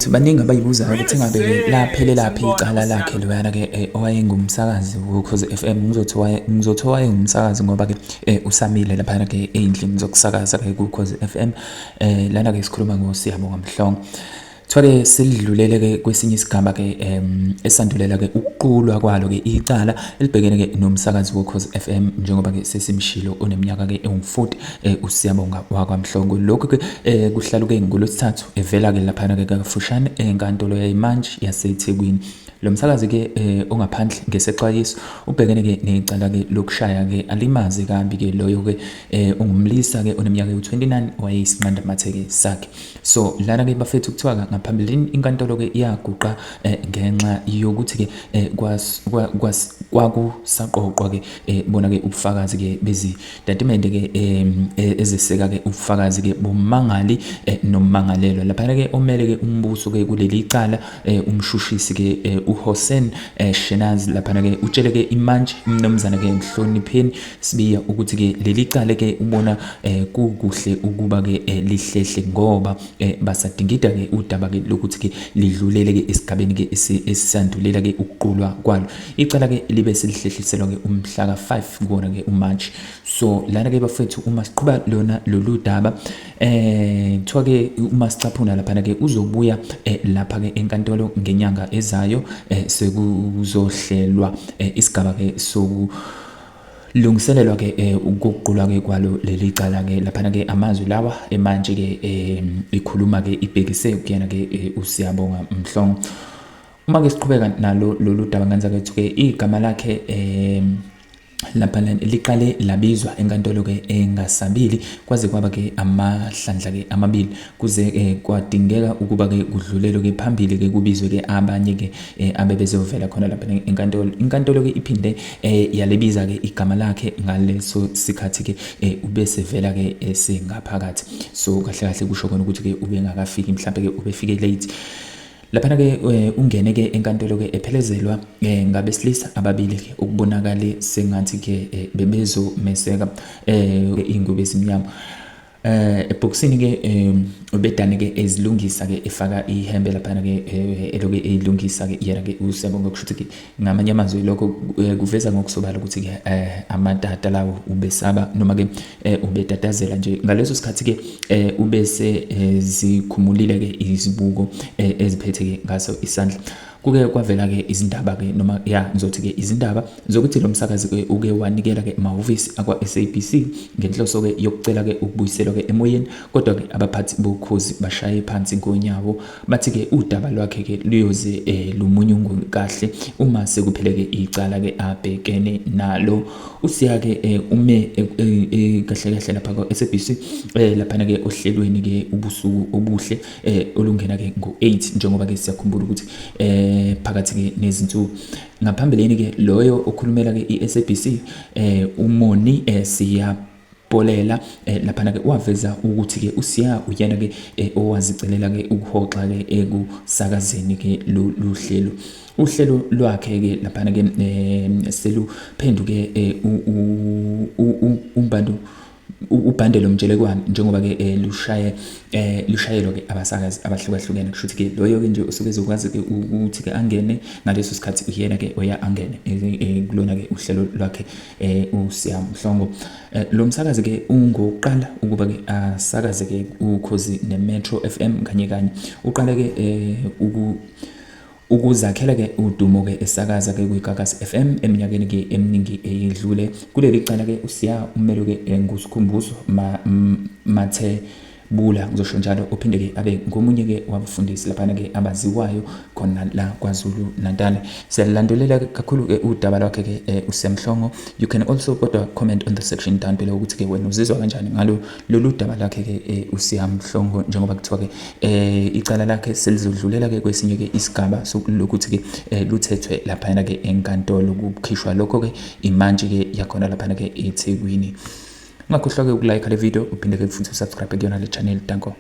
Baningi abayibuzayo ukuthi engabe laphelela phi icala lakhe loyana ke owayengumsakazi woKhozi FM. Ngizothi wayengumsakazi ngoba ke usamile lapha ke endlini zokusakaza ke kuKhozi FM. Lana ke sikhuluma ngoSiyabonga Mhlongo. Kuthiwa-ke silidlulele ke kwesinye isigaba ke esandulela ke ukuqulwa kwalo ke icala elibhekene ke nomsakazi woKhozi FM njengoba ke sesimshilo oneminyaka ke engu-40 uSiyabonga wakwaMhlongo. Lokho ke kuhlala ke ngolosithathu evela ke lapha ke kafushane enkantolo yayimanje yaseThekwini. Lo msakazi ke ongaphandle ngesexwayiso ubhekene ke necala ke lokushaya ke alimazi kambi ke loyo ke ungumlisa ke oneminyaka u29 wayeyisinqanda matheke sakhe. So lana ke bafethu kuthiwa ngaphambilini inkantolo ke iyaguqa ngenxa yokuthi ke kwakusaqoqwa ke bona ke ubufakazi ke bezitatimende ke eziseka ke ubufakazi ke bomangali nomangalelwa. Lapha ke omele ke umbuso ke kuleli cala umshushisi ke uHossein Shenazi lapha ke utshele ke imanje umnomzana ke Mhlonipheni Sibiya ukuthi ke leli cala ke ubona kukuhle ukuba ke lihlehle ngoba basadingida ke udaba ke lokuthi ke lidlulele ke esigabeni ke esisandulela ke ukuqulwa kwalo. Icala ke libe selihlehliselwa ke umhla ka5 kuona ke uMarch. So lana ke bafethu uma siqhuba lona lolu daba kuthiwa ke uma sicaphuna lapha ke uzobuya lapha ke enkantolo ngenyanga ezayo sekuzohlelwa isigaba ke lungiselelwa ke ukuqulwa ke kwalo leli cala ke lapha ke amazwi lawa manje ke ikhuluma ke ibhekise kuyena ke uSiyabonga Mhlongo. Uma ke siqhubeka nalo lolu daba ngenza ke igama lakhe lapha liqale labizwa enkantolo ke engasabili kwaze kwaba ke amahlandla ke amabili kuze kwadingeka ukuba ke kudlulele ke phambili ke kubizwe ke abanye ke abebezovela khona lapha enkantolo. Inkantolo ke iphinde yalebiza ke igama lakhe ngaleso sikhathi ke ubesevela ke esingaphakathi. So kahle kahle kusho khona ukuthi ke ube ngakafiki mhlawumbe ke ubefike late. Lapha ke ungene ke enkantolo ke ephelezelwa ngabesilisa ababili ke ukubonakala sengathi ke bebezomeseka ingubo ezimnyama. Eboxini ke ubedane ke ezilungisa ke efaka ihembe lapha ke eloke elungisa ke yena ke uSiyabonga kusho ukuthi ngamanye amazwi lokho kuveza ngokusobala ukuthi ke amatata lawo ubesaba noma ke ubetatazela nje ngaleso sikhathi ke ubese zikhumulile ke izibuko eziphethe ke ngaso isandla. Kuke kwavela ke izindaba ke noma ngizothi ke izindaba zokuthi lo msakazi ke uke wanikela ke emahhovisi akwa SABC ngenhloso ke yokucela ke ukubuyiselwa ke emoyeni, kodwa ke abaphathi bokhozi bashaye phansi ngonyawo bathi ke udaba lwakhe ke luyoze lumunyungu kahle uma sekuphele ke icala ke abhekene nalo. Usiya ke ume kahle kahle lapha kwa SABC lapha ke ohlelweni ke ubusuku obuhle olungena ke ngo8 njengoba ke siyakhumbula ukuthi phakathi ke nezinsuku ngaphambilini ke loyo okhulumela ke iSABC uMoni Siyabolela lapha ke waveza ukuthi ke uSiya uyena ke owazicelela ke ukuhoxa ke ekusakazeni ke luhlelo. Uhlelo lwakhe ke lapha ke seluphenduke ubhandelo mjelekwane njengoba ke lushayelwa ke abasakazi abahlukahlukene. Kusho ukuthi ke loyo ke nje usuke ezokwazi ke ukuthi ke angene ngaleso sikhathi uyena ke oya angene kulona ke uhlelo lwakhe uSiya Mhlongo. Lo msakazi ke ungoqala ukuba ke asakaze ke uKhozi neMetro FM kanye uqale ke ukuzakhela ke udumo ke esakaza ke kwiGagas FM eminyakeni ke eminingi eyedlule. Kuleli cala ke uSiya umelo ke ngusikhumbuzo Mathebula ngizosho njalo ophinde ke abe ngomunye ke wabafundisi lapha ke abaziwayo khona la kwaZulu Natal. Siyalandelela kakhulu ke udaba lwakhe ke uSiya Mhlongo. You can also comment on the section down below ukuthi ke wena uzizwa kanjani ngalo lolu daba lakhe ke uSiya Mhlongo njengoba kuthiwa ke icala lakhe selizodlulela ke kwesinye ke isigaba sokuthi ke luthethwe lapha ke enkantolo kukhishwa lokho ke imanje ke yakhona lapha ke eThekwini. Ungakhohlwa ke ukulike le video uphinde ke futhi usubscribe kuyona le channel. Danko.